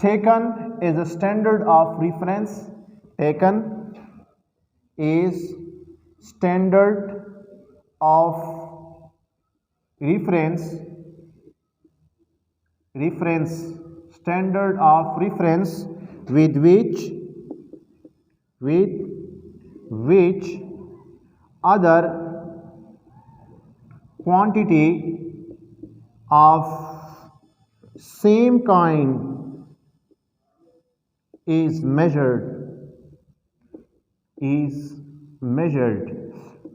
taken as a standard of reference, taken is standard of reference, standard of reference with which other quantity of same kind is measured.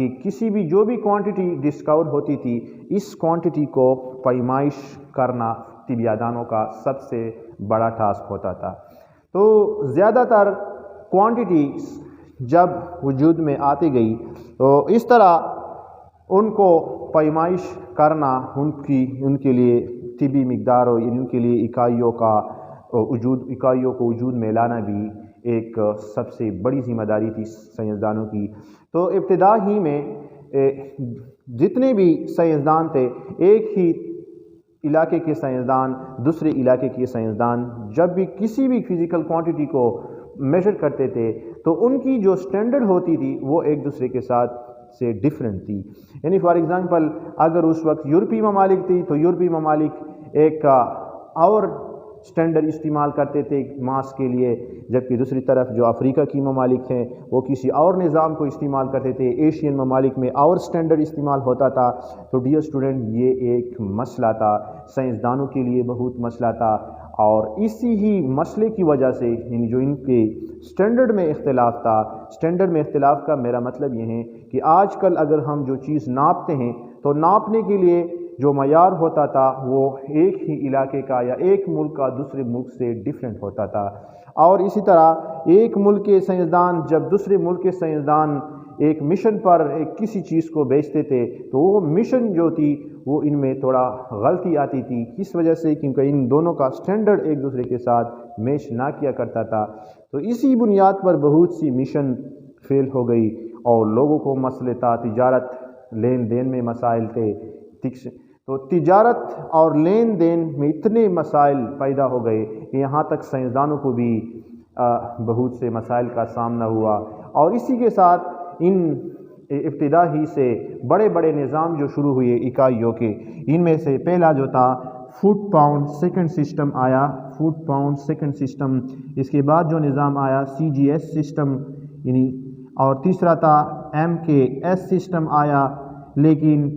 کہ کسی بھی جو بھی quantity discover ہوتی تھی اس quantity کو پیمائش کرنا طبیعیدانوں کا سب سے بڑا ٹاسک ہوتا تھا۔ تو زیادہ تر کوانٹٹی جب وجود میں آتی گئی تو اس طرح ان کو پیمائش کرنا ان کے لیے طبی مقداروں یعنی ان کے لیے اکائیوں کو وجود میں لانا بھی ایک سب سے بڑی ذمہ داری تھی سائنسدانوں کی۔ تو ابتدا ہی میں جتنے بھی سائنسدان تھے، ایک ہی علاقے کے سائنسدان دوسرے علاقے کے سائنسدان جب بھی کسی بھی فزیکل کوانٹٹی کو میجر کرتے تھے تو ان کی جو سٹینڈرڈ ہوتی تھی وہ ایک دوسرے کے ساتھ سے ڈیفرنٹ تھی۔ یعنی فار ایگزامپل اگر اس وقت یورپی ممالک تھی تو یورپی ممالک ایک اور سٹینڈرڈ استعمال کرتے تھے ماس کے لیے، جبکہ دوسری طرف جو افریقہ کی ممالک ہیں وہ کسی اور نظام کو استعمال کرتے تھے، ایشین ممالک میں اور سٹینڈرڈ استعمال ہوتا تھا۔ تو ڈیئر اسٹوڈنٹ، یہ ایک مسئلہ تھا، سائنسدانوں کے لیے بہت مسئلہ تھا، اور اسی ہی مسئلے کی وجہ سے یعنی جو ان کے سٹینڈرڈ میں اختلاف تھا، سٹینڈرڈ میں اختلاف کا میرا مطلب یہ ہے کہ آج کل اگر ہم جو چیز ناپتے ہیں تو ناپنے کے لیے جو معیار ہوتا تھا وہ ایک ہی علاقے کا یا ایک ملک کا دوسرے ملک سے ڈیفرنٹ ہوتا تھا، اور اسی طرح ایک ملک کے سائنسدان جب دوسرے ملک کے سائنسدان ایک مشن پر ایک کسی چیز کو بھیجتے تھے تو وہ مشن جو تھی وہ ان میں تھوڑا غلطی آتی تھی، کس وجہ سے؟ کیونکہ ان دونوں کا سٹینڈرڈ ایک دوسرے کے ساتھ میچ نہ کیا کرتا تھا۔ تو اسی بنیاد پر بہت سی مشن فیل ہو گئی اور لوگوں کو مسئلے تھا، تجارت لین دین میں مسائل تھے۔ تو تجارت اور لین دین میں اتنے مسائل پیدا ہو گئے کہ یہاں تک سائنسدانوں کو بھی بہت سے مسائل کا سامنا ہوا، اور اسی کے ساتھ ان ابتدا ہی سے بڑے بڑے نظام جو شروع ہوئے اکائیوں کے، ان میں سے پہلا جو تھا فٹ پاؤنڈ سیکنڈ سسٹم آیا، فٹ پاؤنڈ سیکنڈ سسٹم، اس کے بعد جو نظام آیا CGS سسٹم یعنی، اور تیسرا تھا MKS سسٹم آیا۔ لیکن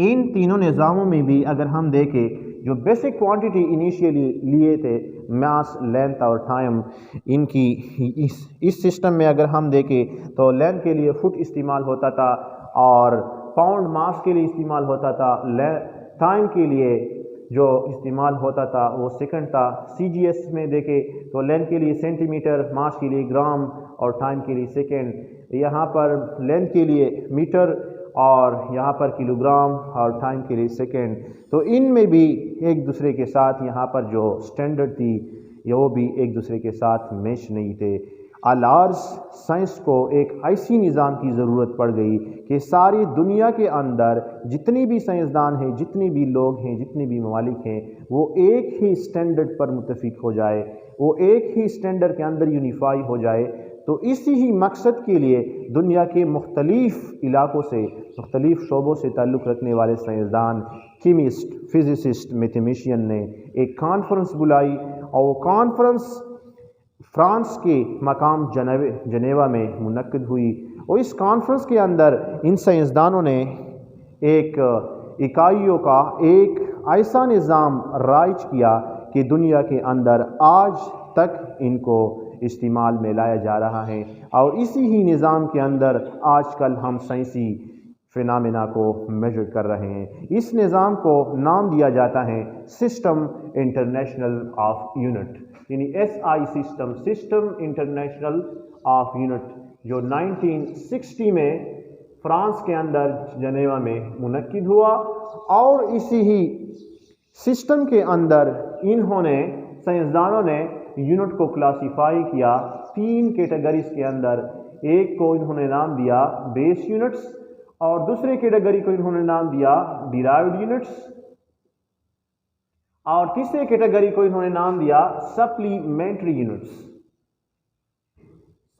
ان تینوں نظاموں میں بھی اگر ہم دیکھیں جو بیسک کوانٹٹی انیشیلی لیے تھے ماس، لینتھ اور ٹائم، ان کی اس سسٹم میں اگر ہم دیکھیں تو لینتھ کے لیے فٹ استعمال ہوتا تھا اور پاؤنڈ ماس کے لیے استعمال ہوتا تھا، ٹائم کے لیے جو استعمال ہوتا تھا وہ سیکنڈ تھا۔ CGS میں دیکھیں تو لینتھ کے لیے سینٹی میٹر، ماس کے لیے گرام اور ٹائم کے لیے سیکنڈ، یہاں پر لینتھ کے لیے میٹر اور یہاں پر کلو گرام اور ٹائم کے لیے سیکنڈ۔ تو ان میں بھی ایک دوسرے کے ساتھ یہاں پر جو سٹینڈرڈ تھی وہ بھی ایک دوسرے کے ساتھ میچ نہیں تھے۔ الارز سائنس کو ایک ایسی نظام کی ضرورت پڑ گئی کہ ساری دنیا کے اندر جتنی بھی سائنسدان ہیں، جتنے بھی لوگ ہیں، جتنے بھی ممالک ہیں، وہ ایک ہی سٹینڈرڈ پر متفق ہو جائے، وہ ایک ہی سٹینڈرڈ کے اندر یونیفائی ہو جائے۔ تو اسی ہی مقصد کے لیے دنیا کے مختلف علاقوں سے، مختلف شعبوں سے تعلق رکھنے والے سائنسدان، کیمسٹ، فزسسٹ، میتھمیشین نے ایک کانفرنس بلائی، اور وہ کانفرنس فرانس کے مقام جنیوا میں منعقد ہوئی، اور اس کانفرنس کے اندر ان سائنسدانوں نے ایک اکائیوں کا ایک ایسا نظام رائج کیا کہ دنیا کے اندر آج تک ان کو استعمال میں لایا جا رہا ہے، اور اسی ہی نظام کے اندر آج کل ہم سائنسی فینامنا کو میجر کر رہے ہیں۔ اس نظام کو نام دیا جاتا ہے سسٹم انٹرنیشنل آف یونٹ، یعنی SI system, system international of unit, جو 1960 میں فرانس کے اندر جنیوا میں منعقد ہوا، اور اسی ہی سسٹم کے اندر انہوں نے سائنسدانوں نے یونٹ کو کلاسیفائی کیا 3 کیٹیگریز کے اندر۔ ایک کو انہوں نے نام دیا بیس یونٹس، اور دوسرے کیٹیگری کو انہوں نے نام دیا ڈیرائیوڈ یونٹس، اور تیسرے کیٹیگری کو انہوں نے نام دیا سپلیمنٹری یونٹس،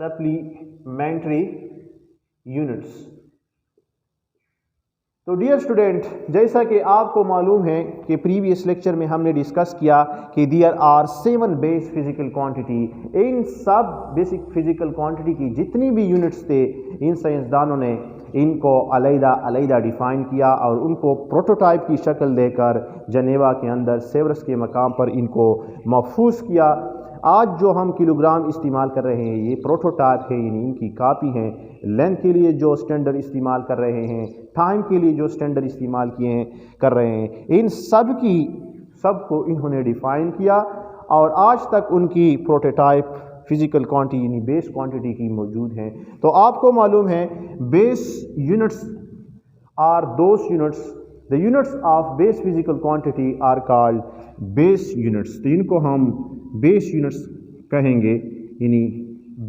سپلیمنٹری یونٹس۔ تو ڈیئر اسٹوڈنٹ، جیسا کہ آپ کو معلوم ہے کہ پریویس لیکچر میں ہم نے ڈسکس کیا کہ there are 7 base physical quantity, ان سب بیسک فزیکل کوانٹٹی کی جتنی بھی یونٹس تھے ان سائنسدانوں نے ان کو علیحدہ علیحدہ ڈیفائن کیا، اور ان کو پروٹوٹائپ کی شکل دے کر جنیوا کے اندر سیورس کے مقام پر ان کو محفوظ کیا، آج جو ہم کلو گرام استعمال کر رہے ہیں یہ پروٹوٹائپ ہے، یعنی ان کی کاپی ہیں۔ لینتھ کے لیے جو سٹینڈرڈ استعمال کر رہے ہیں، ٹائم کے لیے جو سٹینڈرڈ استعمال کر رہے ہیں، ان سب کو انہوں نے ڈیفائن کیا، اور آج تک ان کی پروٹوٹائپ فزیکل کوانٹٹی یعنی بیس کوانٹٹی کی موجود ہیں۔ تو آپ کو معلوم ہے base units are those units, the units of base physical quantity are called base units۔ تو ان کو ہم بیس یونٹس کہیں گے، یعنی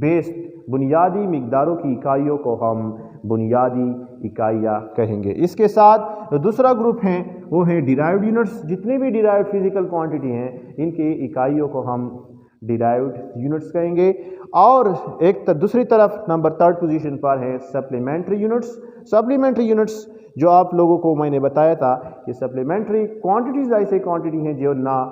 بیس بنیادی مقداروں کی اکائیوں کو ہم بنیادی اکائیاں کہیں گے۔ اس کے ساتھ دوسرا گروپ ہیں وہ ہیں ڈیرائیوڈ یونٹس۔ جتنے بھی ڈیرائیوڈ فزیکل کوانٹٹی ہیں ان کی اکائیوں کو ہم ڈیرائیوڈ یونٹس کہیں گے۔ اور دوسری طرف نمبر 3 پوزیشن پر ہے سپلیمنٹری یونٹس۔ سپلیمنٹری یونٹس جو آپ لوگوں کو میں نے بتایا تھا کہ سپلیمنٹری کوانٹٹیز ایسے کوانٹٹی ہیں جو نہ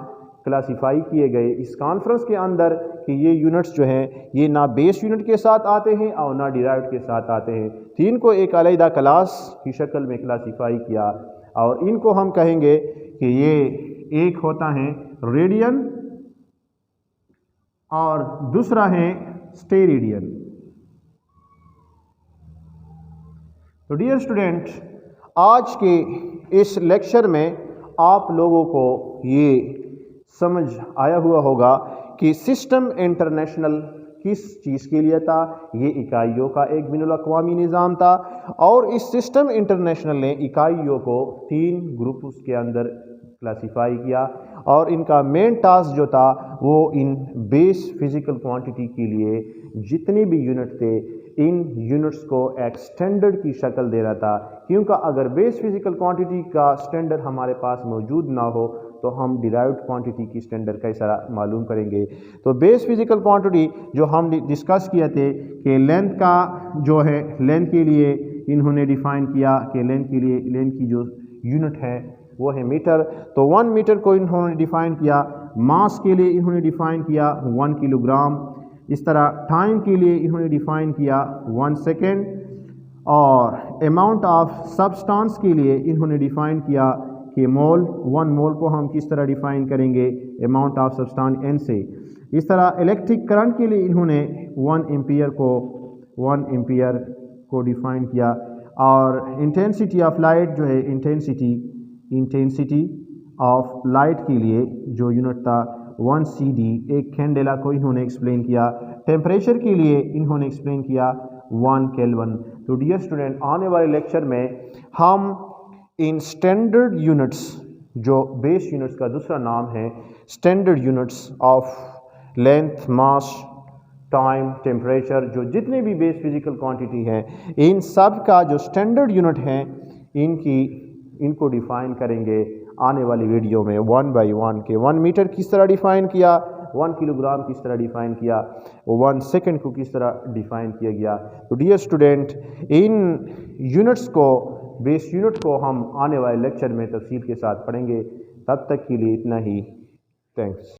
کلاسیفائی کیے گئے اس کانفرنس کے اندر کہ یہ یونٹس جو ہیں یہ نہ بیس یونٹ کے ساتھ آتے ہیں اور نہ ڈیرائیوڈ کے ساتھ آتے ہیں۔ تو ان کو ایک علیحدہ کلاس کی شکل میں کلاسیفائی کیا، اور ان کو ہم کہیں گے کہ یہ ایک ہوتا ہے ریڈین اور دوسرا ہے اسٹیریڈین۔ تو ڈیئر اسٹوڈنٹ، آج کے اس لیکچر میں آپ لوگوں کو یہ سمجھ آیا ہوا ہوگا کہ سسٹم انٹرنیشنل کس چیز کے لیے تھا۔ یہ اکائیوں کا ایک بین الاقوامی نظام تھا، اور اس سسٹم انٹرنیشنل نے اکائیوں کو 3 گروپس کے اندر کلاسیفائی کیا، اور ان کا مین ٹاسک جو تھا وہ ان بیس فزیکل کوانٹٹی کے لیے جتنے بھی یونٹ تھے ان یونٹس کو ایک سٹینڈرڈ کی شکل دینا تھا، کیونکہ اگر بیس فزیکل کوانٹٹی کا سٹینڈرڈ ہمارے پاس موجود نہ ہو تو ہم ڈیرائیوڈ کوانٹٹی کی سٹینڈرڈ کیسا معلوم کریں گے۔ تو بیس فزیکل کوانٹٹی جو ہم ڈسکس کیے تھے کہ لینتھ کا جو ہے، لینتھ کے لیے انہوں نے ڈیفائن کیا کہ لینتھ کے لیے لینتھ کی جو یونٹ ہے وہ ہے میٹر، تو 1 میٹر کو انہوں نے ڈیفائن کیا۔ ماس کے لیے انہوں نے ڈیفائن کیا 1 کلو گرام۔ اس طرح ٹائم کے لیے انہوں نے ڈیفائن کیا 1 سیکنڈ، اور اماؤنٹ آف سبسٹانس کے لیے انہوں نے ڈیفائن کیا کہ مول، 1 مول کو ہم کس طرح ڈیفائن کریں گے اماؤنٹ آف سبسٹانس n سے۔ اس طرح الیکٹرک کرنٹ کے لیے انہوں نے 1 ایمپیئر کو ڈیفائن کیا، اور انٹینسٹی آف لائٹ جو ہے انٹینسٹی آف لائٹ کے لیے جو یونٹ تھا 1 CD، ایک کینڈیلا کو انہوں نے ایکسپلین کیا۔ ٹیمپریچر کے لیے انہوں نے ایکسپلین کیا 1 کیلون۔ تو ڈیئر اسٹوڈنٹ، آنے والے لیکچر میں ہم ان سٹینڈرڈ یونٹس جو بیس یونٹس کا دوسرا نام ہے، standard units of length, mass, time, temperature, جو جتنے بھی بیس فزیکل کوانٹٹی ہیں ان سب کا جو سٹینڈرڈ یونٹ ہیں ان کو ڈیفائن کریں گے آنے والی ویڈیو میں 1 بائی 1 کہ 1 میٹر کس طرح ڈیفائن کیا، 1 کلو گرام کس طرح ڈیفائن کیا، 1 سیکنڈ کو کس طرح ڈیفائن کیا گیا۔ تو ڈیئر اسٹوڈنٹ، ان یونٹس کو، بیس یونٹ کو ہم آنے والے لیکچر میں تفصیل کے ساتھ پڑھیں گے۔ تب تک کے لیے اتنا ہی، تھینکس۔